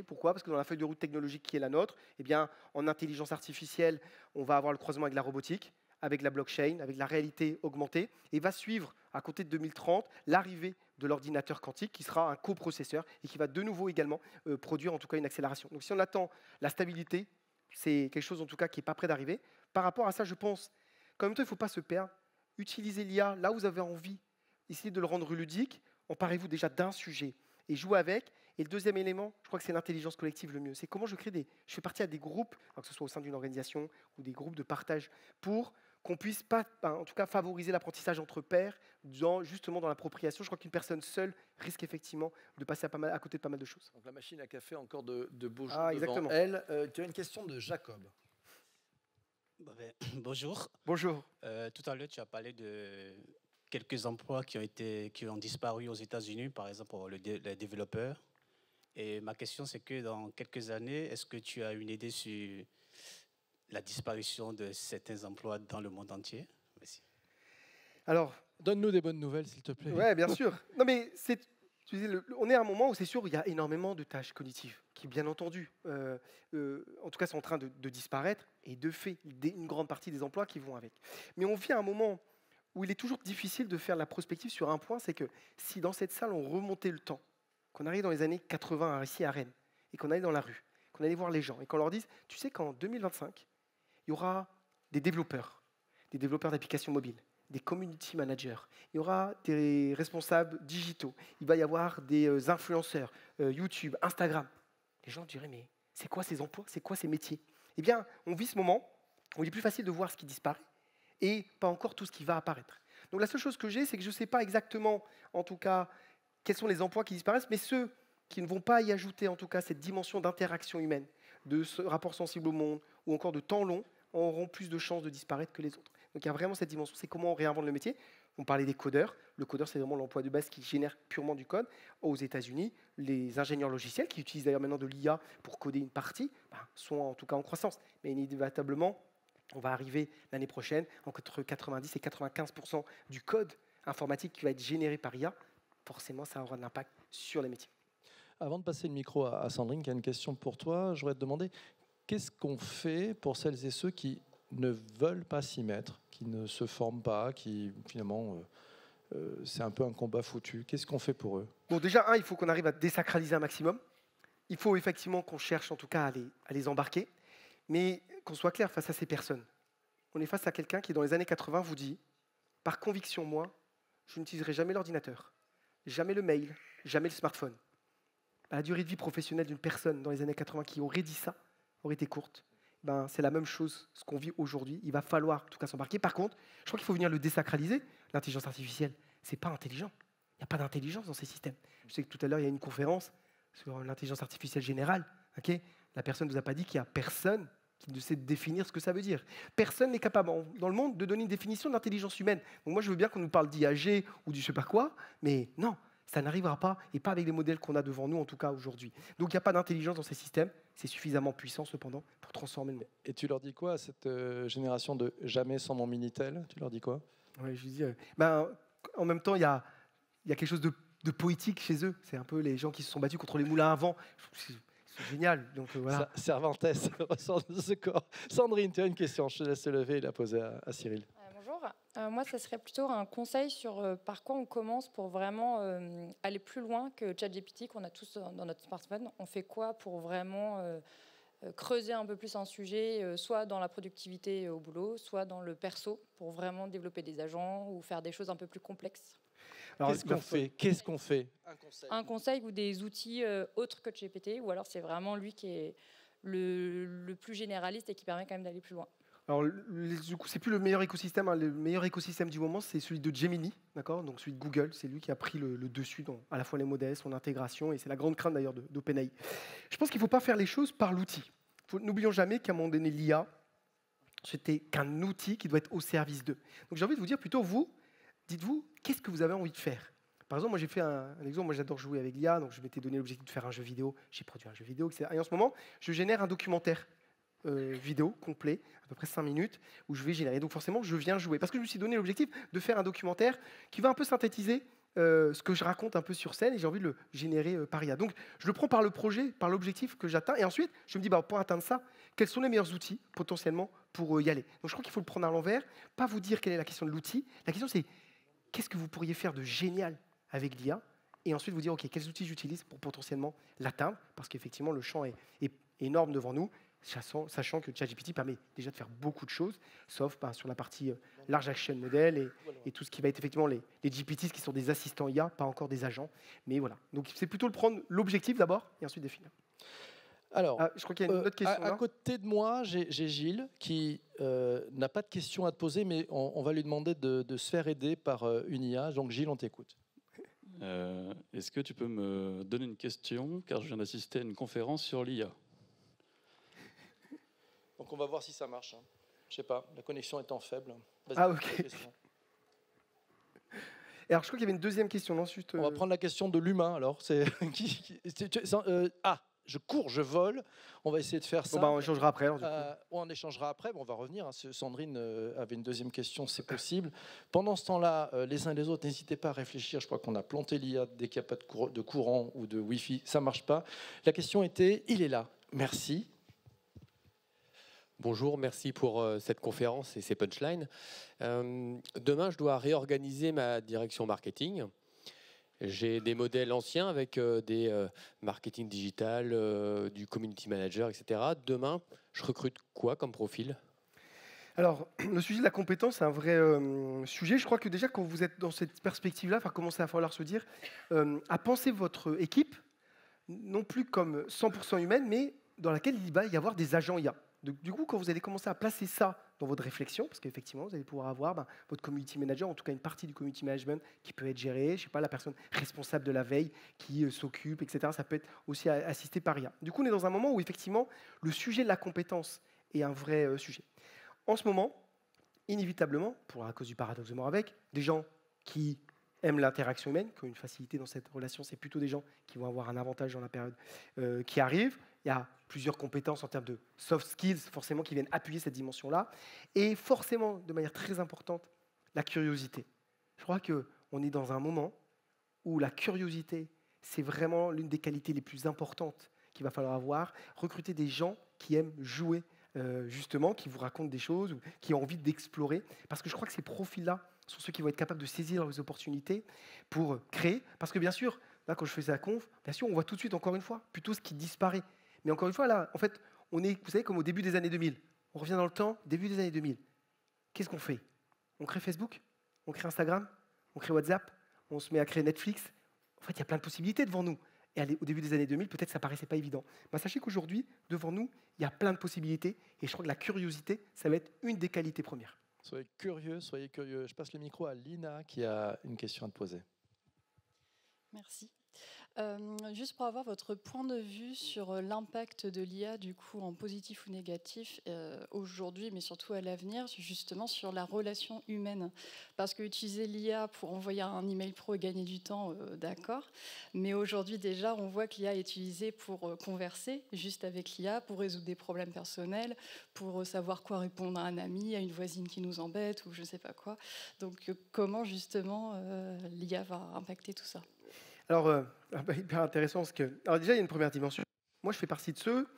Pourquoi? Parce que dans la feuille de route technologique qui est la nôtre, eh bien, en intelligence artificielle, on va avoir le croisement avec la robotique, avec la blockchain, avec la réalité augmentée, et va suivre, à compter de 2030, l'arrivée de l'ordinateur quantique, qui sera un coprocesseur et qui va de nouveau également produire en tout cas une accélération. Donc si on attend la stabilité, c'est quelque chose en tout cas qui n'est pas prêt d'arriver. Par rapport à ça, je pense qu'en même temps, il ne faut pas se perdre. Utilisez l'IA là où vous avez envie, essayez de le rendre ludique, emparez-vous déjà d'un sujet et jouez avec. Et le deuxième élément, je crois que c'est l'intelligence collective le mieux. C'est comment je fais partie à des groupes, que ce soit au sein d'une organisation ou des groupes de partage, pour qu'on puisse pas, en tout cas, favoriser l'apprentissage entre pairs, justement dans l'appropriation. Je crois qu'une personne seule risque effectivement de passer à côté de pas mal de choses. Donc la machine à café, encore de beaux jours devant elle. Tu as une question de Jacob. Bonjour. Bonjour. Tout à l'heure, tu as parlé de quelques emplois qui ont disparu aux États-Unis, par exemple pour les développeurs. Et ma question, c'est que dans quelques années, est-ce que tu as une idée sur la disparition de certains emplois dans le monde entier? Merci. Alors, donne-nous des bonnes nouvelles, s'il te plaît. Oui, bien sûr. Non, mais on est à un moment où c'est sûr, il y a énormément de tâches cognitives qui, bien entendu, en tout cas, sont en train de disparaître, et de fait, une grande partie des emplois qui vont avec. Mais on vit à un moment où il est toujours difficile de faire la prospective sur un point, c'est que si dans cette salle, on remontait le temps, qu'on arrive dans les années 80 ici à Rennes, et qu'on allait dans la rue, qu'on allait voir les gens, et qu'on leur dise, tu sais qu'en 2025, il y aura des développeurs d'applications mobiles, des community managers, il y aura des responsables digitaux, il va y avoir des influenceurs, YouTube, Instagram. Les gens diraient, mais c'est quoi ces emplois, c'est quoi ces métiers? Eh bien, on vit ce moment où il est plus facile de voir ce qui disparaît et pas encore tout ce qui va apparaître. Donc la seule chose que j'ai, c'est que je ne sais pas exactement, en tout cas, quels sont les emplois qui disparaissent, mais ceux qui ne vont pas y ajouter, en tout cas, cette dimension d'interaction humaine, de ce rapport sensible au monde, ou encore de temps long, auront plus de chances de disparaître que les autres. Donc il y a vraiment cette dimension, c'est comment on réinvente le métier. On parlait des codeurs. Le codeur, c'est vraiment l'emploi de base qui génère purement du code. Aux États-Unis, les ingénieurs logiciels, qui utilisent d'ailleurs maintenant de l'IA pour coder une partie, sont en tout cas en croissance. Mais inévitablement, on va arriver l'année prochaine entre 90 et 95% du code informatique qui va être généré par IA. Forcément, ça aura de l'impact sur les métiers. Avant de passer le micro à Sandrine, qui a une question pour toi, je voudrais te demander, qu'est-ce qu'on fait pour celles et ceux qui ne veulent pas s'y mettre, qui ne se forment pas, qui finalement, c'est un peu un combat foutu. Qu'est-ce qu'on fait pour eux? Bon, déjà, il faut qu'on arrive à désacraliser un maximum. Il faut effectivement qu'on cherche en tout cas à les embarquer, mais qu'on soit clair face à ces personnes. On est face à quelqu'un qui, dans les années 80, vous dit, par conviction, moi, je n'utiliserai jamais l'ordinateur, jamais le mail, jamais le smartphone. La durée de vie professionnelle d'une personne dans les années 80 qui aurait dit ça aurait été courte. C'est la même chose, ce qu'on vit aujourd'hui. Il va falloir en tout cas s'embarquer. Par contre, je crois qu'il faut venir le désacraliser. L'intelligence artificielle, ce n'est pas intelligent. Il n'y a pas d'intelligence dans ces systèmes. Je sais que tout à l'heure, il y a une conférence sur l'intelligence artificielle générale. Okay, la personne ne vous a pas dit qu'il n'y a personne qui ne sait définir ce que ça veut dire. Personne n'est capable dans le monde de donner une définition d'intelligence humaine. Donc moi, je veux bien qu'on nous parle d'IAG ou du je ne sais pas quoi, mais non, ça n'arrivera pas, et pas avec les modèles qu'on a devant nous, en tout cas aujourd'hui. Donc il n'y a pas d'intelligence dans ces systèmes, c'est suffisamment puissant cependant pour transformer le monde. Et tu leur dis quoi à cette génération de jamais sans mon Minitel? Tu leur dis quoi? Ouais, je dis, en même temps, il y a quelque chose de poétique chez eux. C'est un peu les gens qui se sont battus contre les moulins à vent. C'est génial. Donc voilà. Cervantes ressort de ce corps. Sandrine, tu as une question, je te laisse te lever et la poser à Cyril. Bonjour. Moi, ça serait plutôt un conseil sur par quoi on commence pour vraiment aller plus loin que ChatGPT qu'on a tous dans notre smartphone. On fait quoi pour vraiment creuser un peu plus un sujet, soit dans la productivité au boulot, soit dans le perso, pour vraiment développer des agents ou faire des choses un peu plus complexes? Qu'est-ce qu'on fait? Un conseil ou des outils autres que ChatGPT, ou alors c'est vraiment lui qui est le plus généraliste et qui permet quand même d'aller plus loin. Alors, du coup, c'est plus le meilleur écosystème. Le meilleur écosystème du moment, c'est celui de Gemini, d'accord? Donc celui de Google. C'est lui qui a pris le dessus dans à la fois les modèles, son intégration, et c'est la grande crainte d'ailleurs d'OpenAI. Je pense qu'il ne faut pas faire les choses par l'outil. N'oublions jamais qu'à un moment donné, l'IA, c'était qu'un outil qui doit être au service d'eux. Donc j'ai envie de vous dire plutôt, dites-vous, qu'est-ce que vous avez envie de faire? Par exemple, moi j'ai fait un exemple, moi j'adore jouer avec l'IA, donc je m'étais donné l'objectif de faire un jeu vidéo, j'ai produit un jeu vidéo, etc. Et en ce moment, je génère un documentaire vidéo complet, à peu près 5 minutes, où je vais générer. Donc forcément, je viens jouer. Parce que je me suis donné l'objectif de faire un documentaire qui va un peu synthétiser ce que je raconte un peu sur scène, et j'ai envie de le générer par IA. Donc je le prends par le projet, par l'objectif que j'atteins, et ensuite, je me dis, pour atteindre ça, quels sont les meilleurs outils potentiellement pour y aller? Donc je crois qu'il faut le prendre à l'envers, pas vous dire quelle est la question de l'outil. La question c'est, qu'est-ce que vous pourriez faire de génial avec l'IA? Et ensuite vous dire, OK, quels outils j'utilise pour potentiellement l'atteindre? Parce qu'effectivement, le champ est énorme devant nous, sachant que ChatGPT permet déjà de faire beaucoup de choses, sauf sur la partie large action model et tout ce qui va être effectivement les GPTs qui sont des assistants IA, pas encore des agents. Mais voilà. Donc c'est plutôt prendre l'objectif d'abord et ensuite définir. Alors, je crois qu'il y a une autre question. À côté de moi, j'ai Gilles qui n'a pas de questions à te poser, mais on va lui demander de se faire aider par une IA. Donc Gilles, on t'écoute. Est-ce que tu peux me donner une question, car je viens d'assister à une conférence sur l'IA. Donc on va voir si ça marche. Je sais pas, la connexion étant faible. Ok. Et alors je crois qu'il y avait une deuxième question. Ensuite, on va prendre la question de l'humain. Alors, je cours, je vole. On va essayer de faire ça. On échangera après. On échangera après. On va revenir. Sandrine avait une deuxième question, c'est possible. Pendant ce temps-là, les uns et les autres, n'hésitez pas à réfléchir. Je crois qu'on a planté l'IA dès qu'il n'y a pas de courant ou de Wi-Fi. Ça ne marche pas. La question était, il est là. Merci. Bonjour, merci pour cette conférence et ces punchlines. Demain, je dois réorganiser ma direction marketing. J'ai des modèles anciens avec des marketing digital, du community manager, etc. Demain, je recrute quoi comme profil? Alors, le sujet de la compétence, c'est un vrai sujet. Je crois que déjà, quand vous êtes dans cette perspective-là, il va commencer à falloir se dire, à penser votre équipe, non plus comme 100% humaine, mais dans laquelle il va y avoir des agents IA. Donc, du coup, quand vous allez commencer à placer ça dans votre réflexion, parce qu'effectivement, vous allez pouvoir avoir votre community manager, en tout cas une partie du community management qui peut être gérée, je ne sais pas, la personne responsable de la veille qui s'occupe, etc. Ça peut être aussi assisté par IA. Du coup, on est dans un moment où, effectivement, le sujet de la compétence est un vrai sujet. En ce moment, inévitablement, à cause du paradoxe de Moravec, des gens qui aiment l'interaction humaine, qui ont une facilité dans cette relation, c'est plutôt des gens qui vont avoir un avantage dans la période qui arrive. Il y a plusieurs compétences en termes de soft skills, forcément, qui viennent appuyer cette dimension-là. Et forcément, de manière très importante, la curiosité. Je crois qu'on est dans un moment où la curiosité, c'est vraiment l'une des qualités les plus importantes qu'il va falloir avoir. Recruter des gens qui aiment jouer, justement, qui vous racontent des choses, ou qui ont envie d'explorer. Parce que je crois que ces profils-là sont ceux qui vont être capables de saisir les opportunités pour créer. Parce que bien sûr, là, quand je faisais la conf, bien sûr, on voit tout de suite, encore une fois, plutôt ce qui disparaît. Mais encore une fois, là, en fait, on est, vous savez, comme au début des années 2000. On revient dans le temps, début des années 2000. Qu'est-ce qu'on fait? On crée Facebook, on crée Instagram, on crée WhatsApp, on se met à créer Netflix. En fait, il y a plein de possibilités devant nous. Et au début des années 2000, peut-être que ça ne paraissait pas évident. Mais sachez qu'aujourd'hui, devant nous, il y a plein de possibilités. Et je crois que la curiosité, ça va être une des qualités premières. Soyez curieux, soyez curieux. Je passe le micro à Lina qui a une question à te poser. Merci. Juste pour avoir votre point de vue sur l'impact de l'IA, du coup, en positif ou négatif, aujourd'hui, mais surtout à l'avenir, justement sur la relation humaine. Parce que utiliser l'IA pour envoyer un email pro et gagner du temps, d'accord. Mais aujourd'hui, déjà, on voit que l'IA est utilisée pour converser, juste avec l'IA, pour résoudre des problèmes personnels, pour savoir quoi répondre à un ami, à une voisine qui nous embête, ou je ne sais pas quoi. Donc, comment, justement, l'IA va impacter tout ça ? Alors, hyper intéressant, parce que... Alors déjà, il y a une première dimension. Moi, je fais partie de ceux,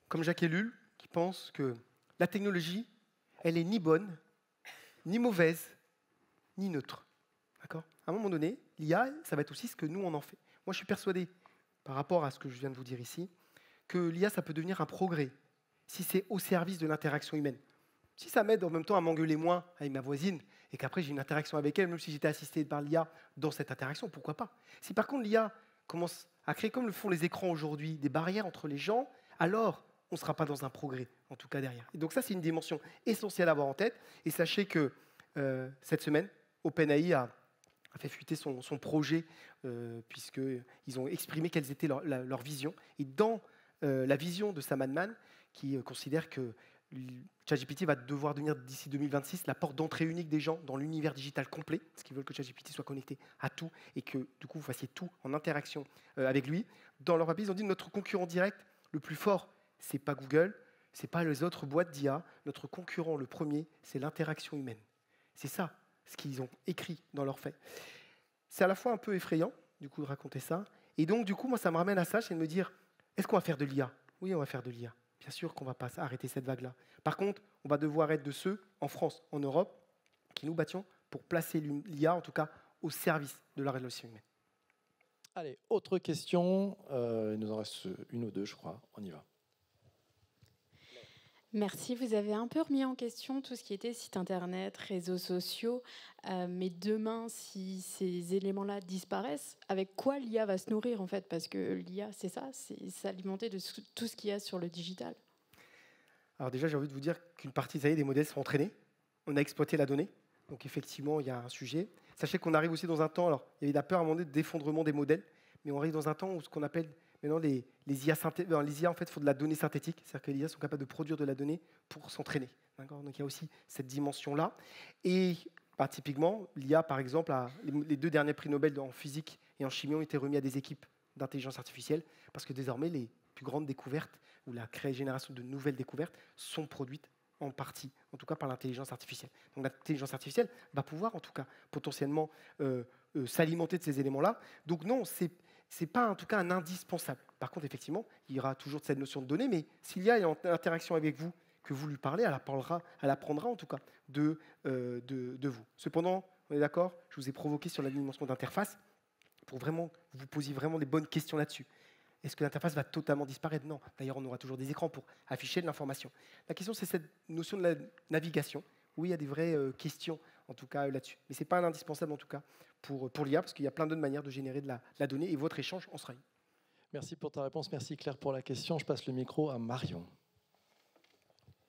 comme Jacques Ellul, qui pensent que la technologie, elle est ni bonne, ni mauvaise, ni neutre. D'accord ? À un moment donné, l'IA, ça va être aussi ce que nous, on en fait. Moi, je suis persuadé, par rapport à ce que je viens de vous dire ici, que l'IA, ça peut devenir un progrès, si c'est au service de l'interaction humaine. Si ça m'aide en même temps à m'engueuler moins avec ma voisine et qu'après j'ai une interaction avec elle, même si j'étais assisté par l'IA dans cette interaction, pourquoi pas? Si par contre l'IA commence à créer, comme le font les écrans aujourd'hui, des barrières entre les gens, alors on ne sera pas dans un progrès, en tout cas derrière. Et donc ça, c'est une dimension essentielle à avoir en tête. Et sachez que cette semaine, OpenAI a fait fuiter son projet, puisqu'ils ont exprimé quelles étaient leurs visions. Et dans la vision de Sam Altman, qui considère que ChatGPT va devoir devenir d'ici 2026 la porte d'entrée unique des gens dans l'univers digital complet, parce qu'ils veulent que ChatGPT soit connecté à tout et que du coup vous fassiez tout en interaction avec lui. Dans leur papier, ils ont dit notre concurrent direct le plus fort, c'est pas Google, c'est pas les autres boîtes d'IA. Notre concurrent le premier, c'est l'interaction humaine. C'est ça ce qu'ils ont écrit dans leurs faits. C'est à la fois un peu effrayant du coup de raconter ça, et donc du coup moi ça me ramène à ça, c'est de me dire est-ce qu'on va faire de l'IA? Oui, on va faire de l'IA. Bien sûr qu'on ne va pas arrêter cette vague-là. Par contre, on va devoir être de ceux, en France, en Europe, qui nous battions pour placer l'IA, en tout cas, au service de la relation humaine. Allez, autre question. Il nous en reste une ou deux, je crois. On y va. Merci. Vous avez un peu remis en question tout ce qui était site internet, réseaux sociaux. Mais demain, si ces éléments-là disparaissent, avec quoi l'IA va se nourrir en fait? Parce que l'IA, c'est ça, c'est s'alimenter de tout ce qu'il y a sur le digital. Alors déjà, j'ai envie de vous dire qu'une partie, ça y est, des modèles sont entraînés. On a exploité la donnée. Donc effectivement, il y a un sujet. Sachez qu'on arrive aussi dans un temps, alors il y avait la peur à un moment donné d'effondrement des modèles, mais on arrive dans un temps où ce qu'on appelle maintenant les IA en fait font de la donnée synthétique, c'est-à-dire que les IA sont capables de produire de la donnée pour s'entraîner. Donc il y a aussi cette dimension-là. Et typiquement, l'IA, par exemple, les 2 derniers prix Nobel en physique et en chimie ont été remis à des équipes d'intelligence artificielle, parce que désormais, les plus grandes découvertes ou la génération de nouvelles découvertes sont produites en partie, en tout cas par l'intelligence artificielle. Donc l'intelligence artificielle va pouvoir, en tout cas, potentiellement s'alimenter de ces éléments-là. Donc non, c'est pas en tout cas un indispensable. Par contre, effectivement, il y aura toujours cette notion de données, mais s'il y a une interaction avec vous, que vous lui parlez, elle apprendra en tout cas de vous. Cependant, on est d'accord, je vous ai provoqué sur la dimension d'interface pour vraiment vous posiez vraiment les bonnes questions là-dessus. Est-ce que l'interface va totalement disparaître? Non. D'ailleurs, on aura toujours des écrans pour afficher de l'information. La question, c'est cette notion de la navigation. Oui, il y a des vraies questions, en tout cas, là-dessus. Mais ce n'est pas un indispensable, en tout cas, pour l'IA, parce qu'il y a plein d'autres manières de générer de la donnée, et votre échange en sera une. Merci pour ta réponse. Merci Claire pour la question. Je passe le micro à Marion.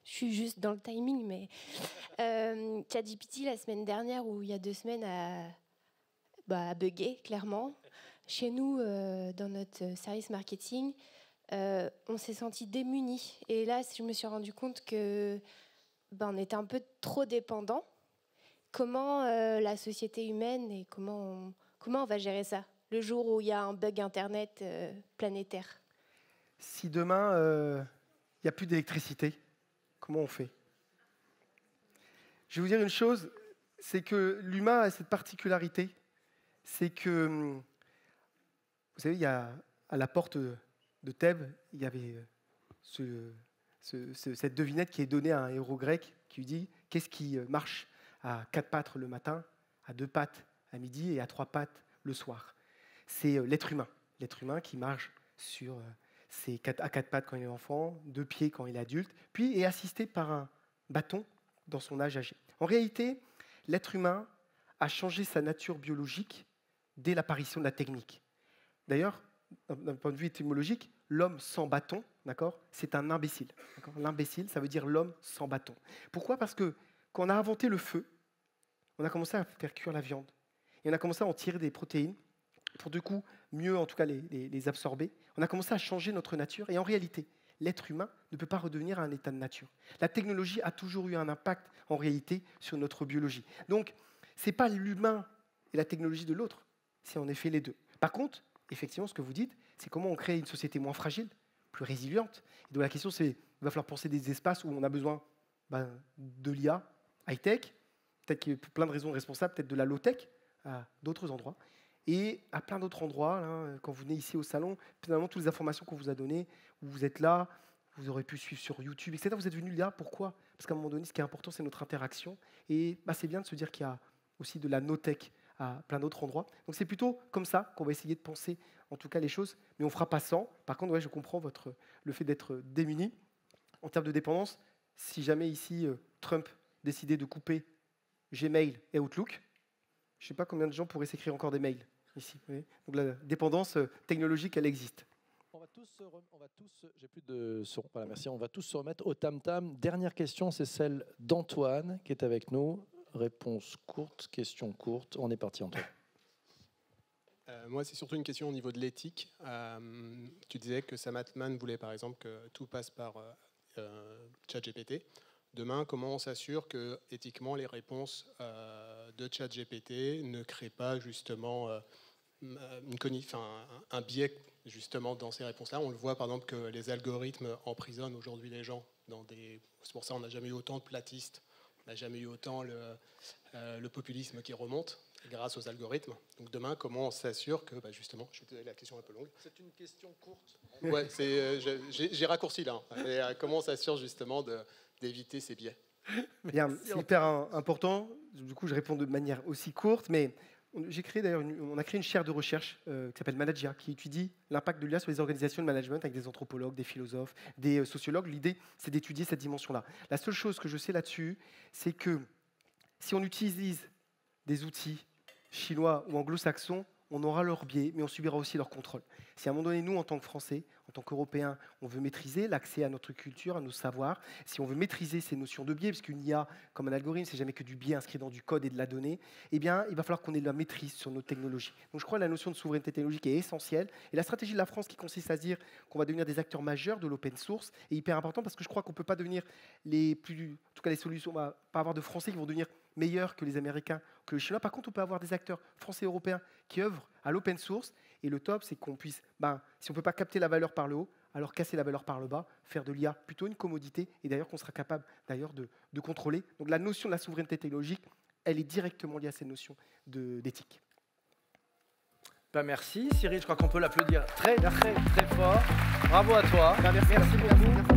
Je suis juste dans le timing, mais ChatGPT, la semaine dernière, ou il y a 2 semaines, a bugué, clairement. Chez nous, dans notre service marketing, on s'est senti démunis. Et là, je me suis rendu compte que on était un peu trop dépendants. Comment la société humaine et comment on va gérer ça le jour où il y a un bug Internet planétaire? Si demain, il n'y a plus d'électricité, comment on fait? Je vais vous dire une chose, c'est que l'humain a cette particularité, c'est que, vous savez, il y a, à la porte de Thèbes, il y avait cette devinette qui est donnée à un héros grec qui lui dit « Qu'est-ce qui marche à 4 pattes le matin, à 2 pattes à midi et à 3 pattes le soir ?» C'est l'être humain qui marche sur à 4 pattes quand il est enfant, 2 pieds quand il est adulte, puis est assisté par un bâton dans son âge âgé. En réalité, l'être humain a changé sa nature biologique dès l'apparition de la technique. D'ailleurs, d'un point de vue étymologique, l'homme sans bâton, d'accord, c'est un imbécile. L'imbécile, ça veut dire l'homme sans bâton. Pourquoi? Parce que quand on a inventé le feu, on a commencé à faire cuire la viande. Et on a commencé à en tirer des protéines pour du coup mieux, en tout cas, les absorber. On a commencé à changer notre nature. Et en réalité, l'être humain ne peut pas redevenir à un état de nature. La technologie a toujours eu un impact, en réalité, sur notre biologie. Donc, ce n'est pas l'humain et la technologie de l'autre, c'est en effet les deux. Par contre, effectivement, ce que vous dites, c'est comment on crée une société moins fragile, plus résiliente. Et donc la question, c'est, il va falloir penser des espaces où on a besoin de l'IA, high-tech, peut-être qu'il y a plein de raisons responsables, peut-être de la low-tech, à d'autres endroits. Et à plein d'autres endroits, là, quand vous venez ici au salon, finalement, toutes les informations qu'on vous a données, vous êtes là, vous aurez pu suivre sur YouTube, etc. Vous êtes venu là, pourquoi? Parce qu'à un moment donné, ce qui est important, c'est notre interaction. Et c'est bien de se dire qu'il y a aussi de la no-tech à plein d'autres endroits. Donc c'est plutôt comme ça qu'on va essayer de penser, en tout cas, les choses. Mais on ne fera pas sans. Par contre, ouais, je comprends le fait d'être démuni. En termes de dépendance, si jamais ici, Trump décidait de couper Gmail et Outlook, je ne sais pas combien de gens pourraient s'écrire encore des mails ici. Donc la dépendance technologique, elle existe. On va tous se remettre au tam-tam. Dernière question, c'est celle d'Antoine qui est avec nous. Réponse courte, question courte. On est parti, Antoine. Moi, c'est surtout une question au niveau de l'éthique. Tu disais que Sam Altman voulait, par exemple, que tout passe par ChatGPT. Demain, comment on s'assure que, éthiquement, les réponses de ChatGPT ne créent pas justement un biais justement dans ces réponses-là? On le voit, par exemple, que les algorithmes emprisonnent aujourd'hui les gens. C'est pour ça qu'on n'a jamais eu autant de platistes. On n'a jamais eu autant le populisme qui remonte grâce aux algorithmes. Donc demain, comment on s'assure que, justement, je vais te donner la question un peu longue. C'est une question courte. Ouais, j'ai raccourci là. Mais comment on s'assure justement d'éviter ces biais? C'est hyper important. Du coup, je réponds de manière aussi courte, mais on a créé une chaire de recherche qui s'appelle Managia, qui étudie l'impact de l'IA sur les organisations de management avec des anthropologues, des philosophes, des sociologues. L'idée, c'est d'étudier cette dimension-là. La seule chose que je sais là-dessus, c'est que si on utilise des outils chinois ou anglo-saxons, on aura leur biais, mais on subira aussi leur contrôle. Si à un moment donné, nous, en tant que Français, en tant qu'Européens, on veut maîtriser l'accès à notre culture, à nos savoirs, si on veut maîtriser ces notions de biais, parce qu'une IA, comme un algorithme, c'est jamais que du biais inscrit dans du code et de la donnée, eh bien, il va falloir qu'on ait de la maîtrise sur nos technologies. Donc je crois que la notion de souveraineté technologique est essentielle. Et la stratégie de la France qui consiste à se dire qu'on va devenir des acteurs majeurs de l'open source est hyper importante, parce que je crois qu'on ne peut pas devenir en tout cas les solutions, on ne va pas avoir de Français qui vont devenir meilleurs que les Américains, que les Chinois. Par contre, on peut avoir des acteurs français et européens qui œuvrent à l'open source. Et le top, c'est qu'on puisse, si on ne peut pas capter la valeur par le haut, alors casser la valeur par le bas, faire de l'IA plutôt une commodité, et d'ailleurs qu'on sera capable de contrôler. Donc la notion de la souveraineté technologique, elle est directement liée à cette notion d'éthique. Merci Cyril, je crois qu'on peut l'applaudir très très très fort. Bravo à toi. Merci beaucoup.